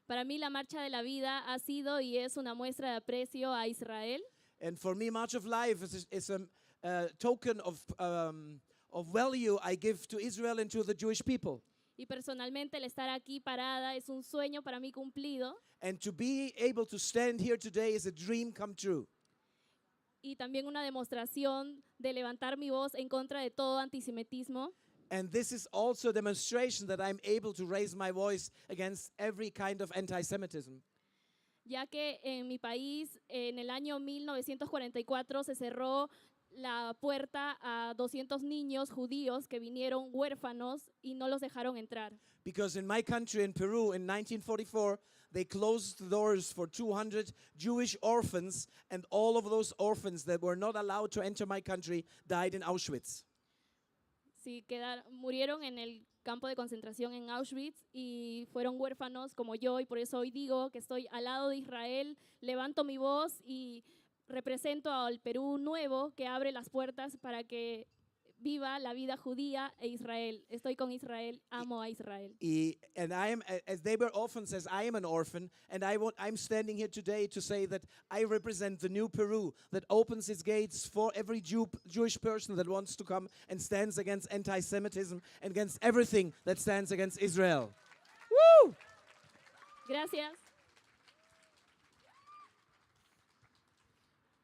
Para mí la Marcha de la Vida ha sido y es una muestra de aprecio a Israel. And for me, March of Life is a token of value I give to Israel and to the Jewish people. Y personalmente el estar aquí parada es un sueño para mí cumplido. And to be able to stand here today is a dream come true. Y también una demostración de levantar mi voz en contra de todo antisemitismo. And this is also a demonstration that I'm able to raise my voice against every kind of anti-Semitism. Ya que en mi país, en el año 1944, se cerró la puerta a 200 niños judíos que vinieron huérfanos y no los dejaron entrar. Because in my country, in Peru, in 1944, they closed the doors for 200 Jewish orphans, and all of those orphans that were not allowed to enter my country died in Auschwitz. Sí, murieron en el campo de concentración en Auschwitz y fueron huérfanos como yo, y por eso hoy digo que estoy al lado de Israel, levanto mi voz y represento al Perú nuevo que abre las puertas para que viva la vida judía e Israel. Estoy con Israel, amo a Israel. And I am, as they were orphans, as I am an orphan, and I'm standing here today to say that I represent the new Peru that opens its gates for every Jewish person that wants to come and stands against anti-Semitism and against everything that stands against Israel. Woo! Gracias.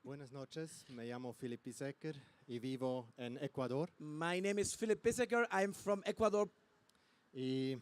Buenas noches, me llamo Philip Pisecker y vivo en Ecuador. My name is Philip Pisecker, I'm from Ecuador. Y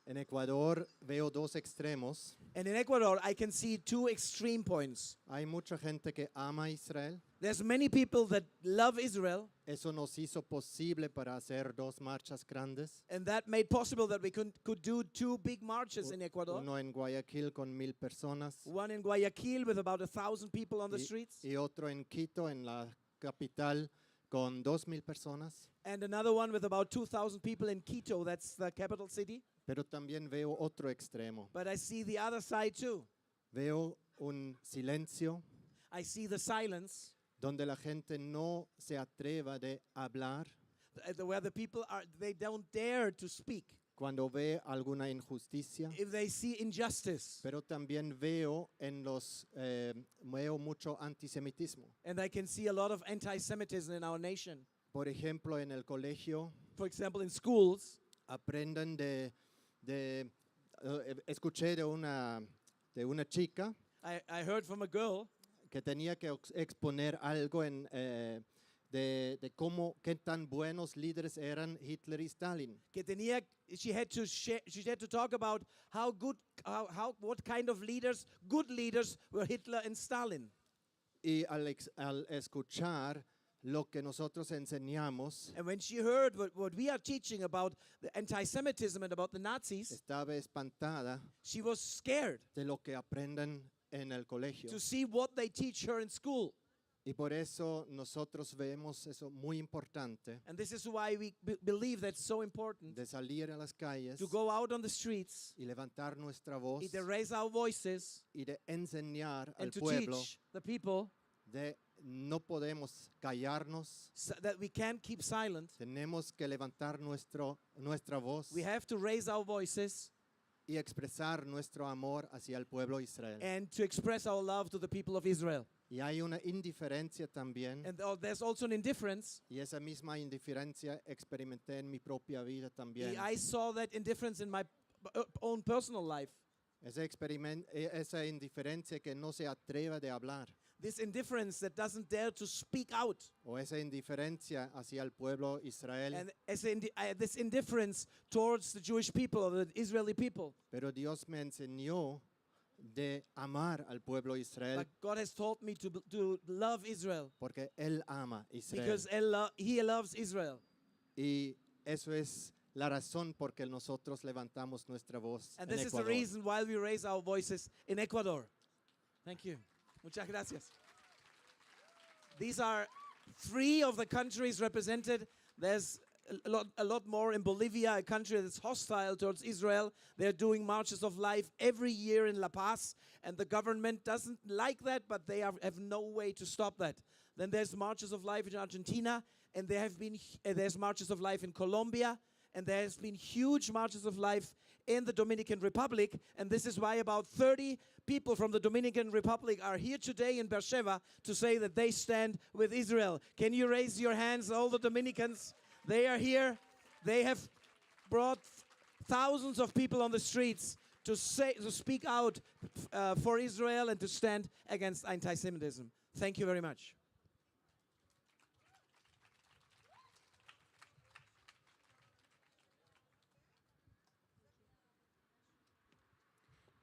En Ecuador veo dos extremos. And in Ecuador, I can see two extreme points. Hay mucha gente que ama Israel. There's many people that love Israel. Eso nos hizo posible para hacer dos marchas grandes. And that made possible that we could do two big marches in Ecuador. Uno en Guayaquil con 1,000 personas. One in Guayaquil with about 1,000 people on the streets. Y otro en Quito, en la capital, con 2,000 personas. And another one with about 2,000 people in Quito, that's the capital city. Pero también veo otro extremo. But I see the other side too. Veo un silencio I see the silence donde la gente no se atreva de hablar where the people they don't dare to speak cuando ve alguna injusticia. if they see injustice. Pero también veo veo mucho antisemitismo. And I can see a lot of anti-Semitism in our nation. Por ejemplo, en el colegio, For example, in schools, aprenden escuché de una chica I heard from a girl que tenía que exponer algo de qué tan buenos líderes eran Hitler y Stalin. she had to talk about what kind of good leaders were Hitler and Stalin. Y al escuchar lo que nosotros enseñamos, And when she heard what we are teaching about the anti-Semitism and about the Nazis, estaba espantada she was scared de lo que aprenden en el colegio. to see what they teach her in school. Y por eso nosotros vemos eso muy importante, And this is why we believe that's so important, de salir a las calles to go out on the streets y levantar nuestra voz and to raise our voices y de enseñar al and to pueblo teach the people de no podemos callarnos, so that we can't keep silent. tenemos que levantar nuestra voz We have to raise our voices y expresar nuestro amor hacia el pueblo de Israel. and to express our love to the people of Israel. Y hay una indiferencia también, And there's also an indifference. y esa misma indiferencia experimenté en mi propia vida también. I saw that indifference in my own personal life. Esa indiferencia que no se atreva de hablar, This indifference that doesn't dare to speak out. o esa indiferencia hacia el pueblo Israel. And this indifference towards the Jewish people or the Israeli people. Pero Dios me enseñó de amar al pueblo Israel, But God has taught me to love Israel porque Él ama Israel. because He loves Israel. Y eso es la razón por que nosotros levantamos nuestra voz And en this is the Ecuador. reason why we raise our voices in Ecuador. Thank you. Muchas gracias. These are 3 of the countries represented. There's a lot more in Bolivia, a country that's hostile towards Israel. They're doing marches of life every year in La Paz, and the government doesn't like that, but they have no way to stop that. Then there's marches of life in Argentina, and there's marches of life in Colombia, and there's been huge marches of life in the Dominican Republic, and this is why about 30 people from the Dominican Republic are here today in Beersheba to say that they stand with Israel. Can you raise your hands, all the Dominicans? They are here. They have brought thousands of people on the streets to speak out for Israel and to stand against anti-Semitism. Thank you very much.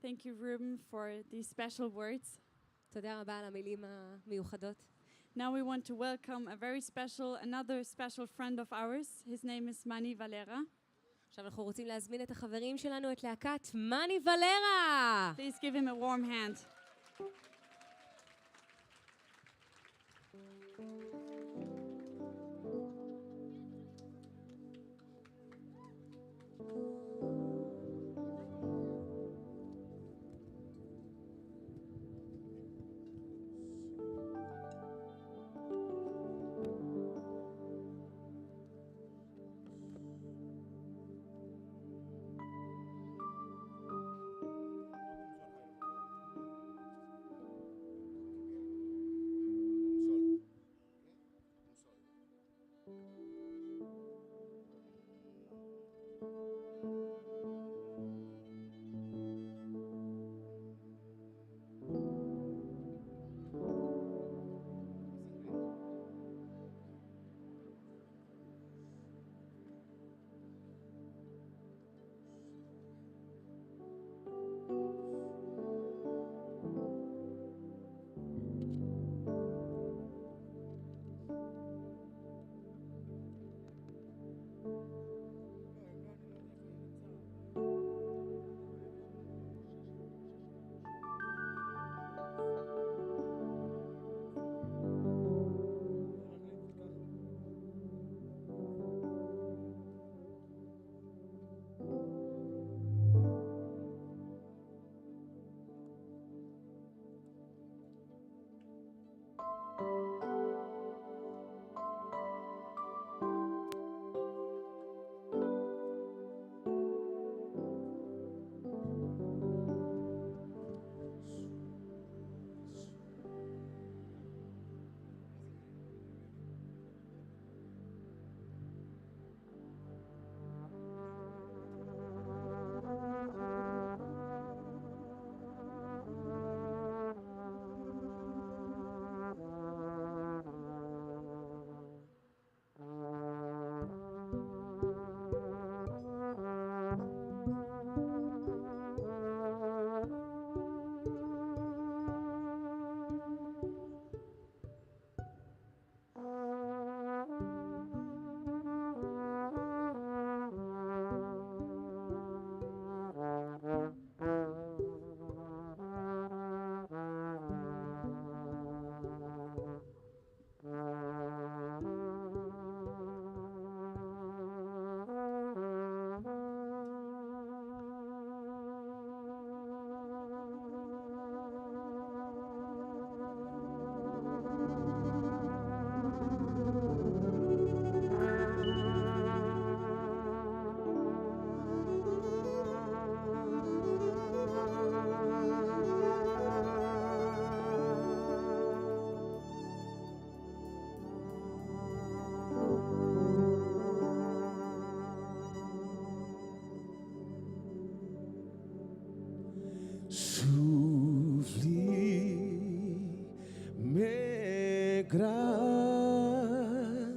Thank you, Ruben, for these special words. תודה רבה על המילים המיוחדות. Now we want to welcome another special friend of ours. His name is Mani Valera. עכשיו אנחנו רוצים להזמין את החברים שלנו, את להקת מאני ולרה. Please give him a warm hand.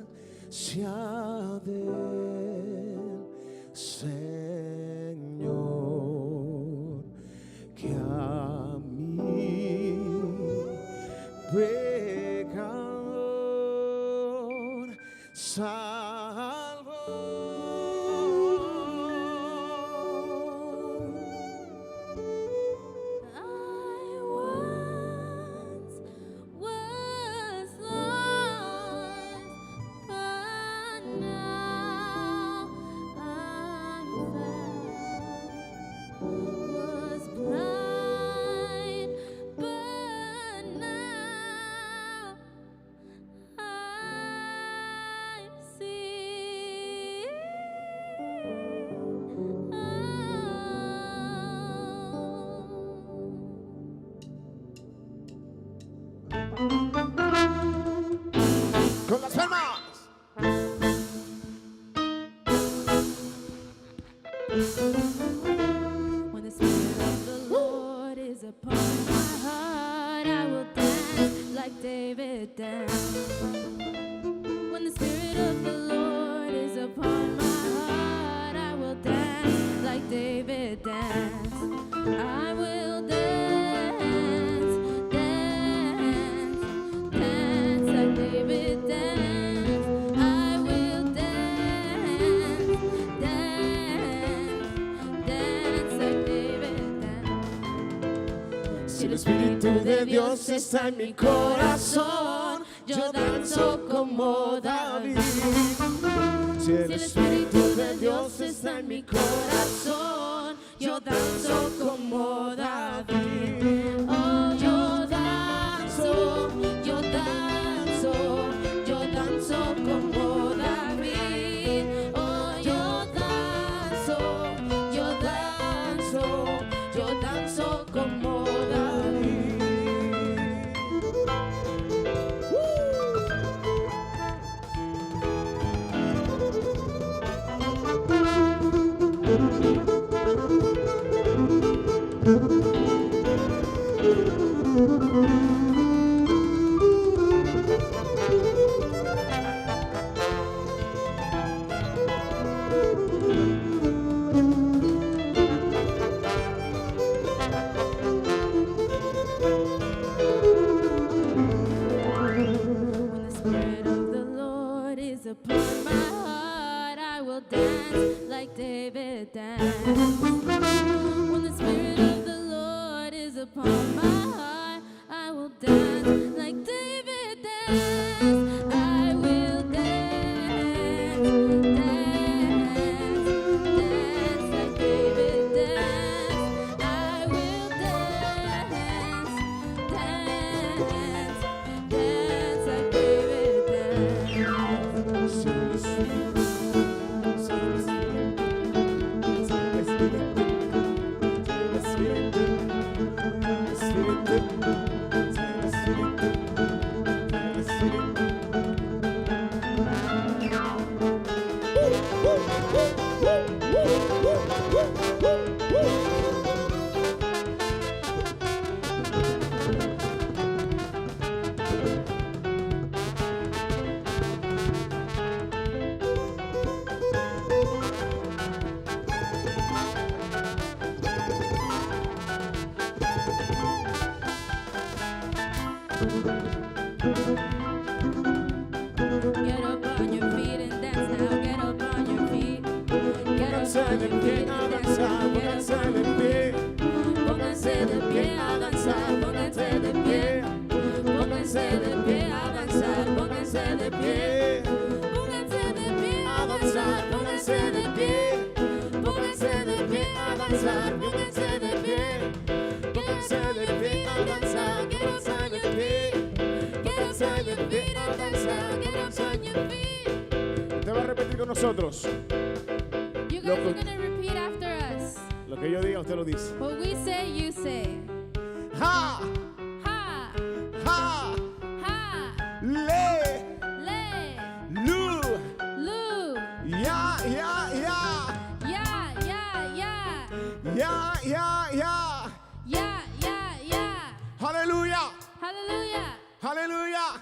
gracia del Señor que a mí pecador salvó. Con las palmas. When the Spirit of the Lord is upon my heart, I will dance like David danced. When the Spirit of the Lord is upon my heart, I will dance like David danced. I will dance, dance, dance like David danced. I will dance, dance, dance like David danced. Si el Espíritu de Dios está en mi corazón, yo danzo como David. Si el Espíritu de Dios está en mi corazón, yo danzo como David. Oh, yo danzo, yo danzo, yo danzo como David. Oh, yo danzo, yo danzo, yo danzo como David. When the Spirit of the Lord is upon my heart, I will dance like David danced. When the Spirit of the Lord is upon my heart, I will dance like David danced. I will dance, dance, dance like David danced. I will dance, dance, dance like David Get up on your feet and dance now. Get up on your feet. Get up on your feet and dance now. Get up on your feet. Pónganse de pie a danzar. Pónganse de pie. Pónganse de pie a danzar. Pónganse de pie. Pónganse de pie a danzar. Pónganse de pie. Pónganse de pie a danzar. Pónganse de pie. Pónganse de pie a danzar. Get up on your feet. Get up on your feet and dance now. Get up on your feet. Te va a repetir con nosotros. You guys are gonna repeat after us. Lo que yo diga, usted lo dice. What we say, you say. Ha, Ha, ha, ha, le, le, lu, lu, ya, ya, ya, ya, ya, ya, ya, ya, ya. ya, ya, ya. Hallelujah, Hallelujah. hallelujah.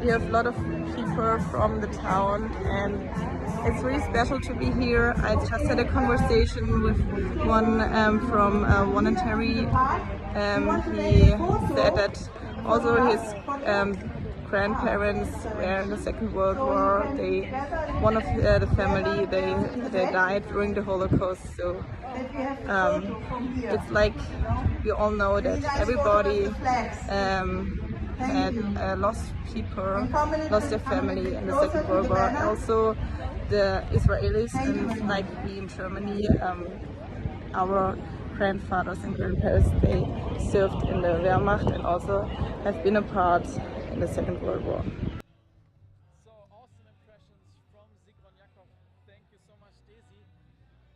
we have a lot of people from the town, and it's really special to be here. I just had a conversation with one from voluntary. He said that also his grandparents were in the Second World War. One of the family, they died during the Holocaust. So it's like we all know that everybody had lost people, lost their family in the Second World War. And also the Israelis, and like we in Germany, our grandfathers and grandparents, they served in the Wehrmacht and also have been a part in the Second World War. So awesome impressions from Zichron Yaakov. Thank you so much, Daisy.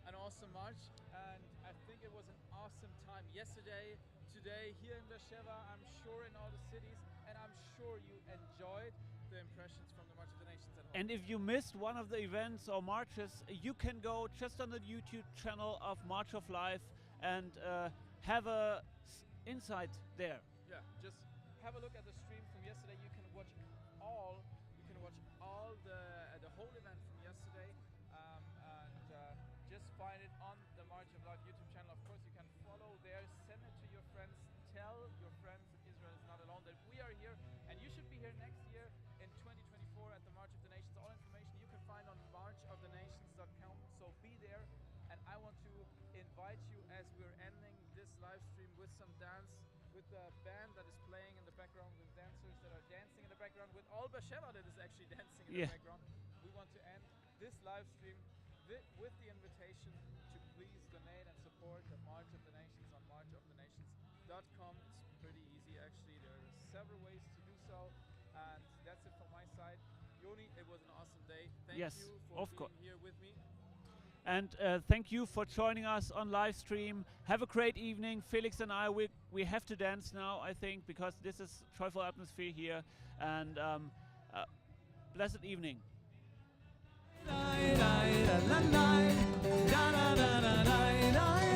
An awesome march, and I think it was an awesome time yesterday, today, here in Sheva, I'm sure in all the cities, and I'm sure you enjoyed the impressions from the March of the Nations at home. And if you missed one of the events or marches, you can go just on the YouTube channel of March of Life and have a insight there. Yeah, just have a look at the stream from yesterday. You can watch all the whole event from yesterday, and just find it on the March of Life YouTube channel. Of course, you can follow there, send it to your friends, tell your friends that Israel is not alone, that we are here, and you should be here next year in 2024 at the March of the Nations. All information you can find on marchofthenations.com, so be there. And I want to invite you, as we're ending this live stream, with some dance, with the band that is playing in the background, with dancers that are dancing in the background, with all Beersheba that is actually dancing in the background. We want to end this live stream with the invitation to please donate and support the March of the Nations on marchofthenations.com. It's pretty easy, actually. There are several ways to do so, and that's it from my side. Yoni, it was an awesome day. Thank you for being here with me. And thank you for joining us on live stream. Have a great evening. Felix and I, we have to dance now, I think, because this is joyful atmosphere here. And blessed evening. La la la la la la la la la la.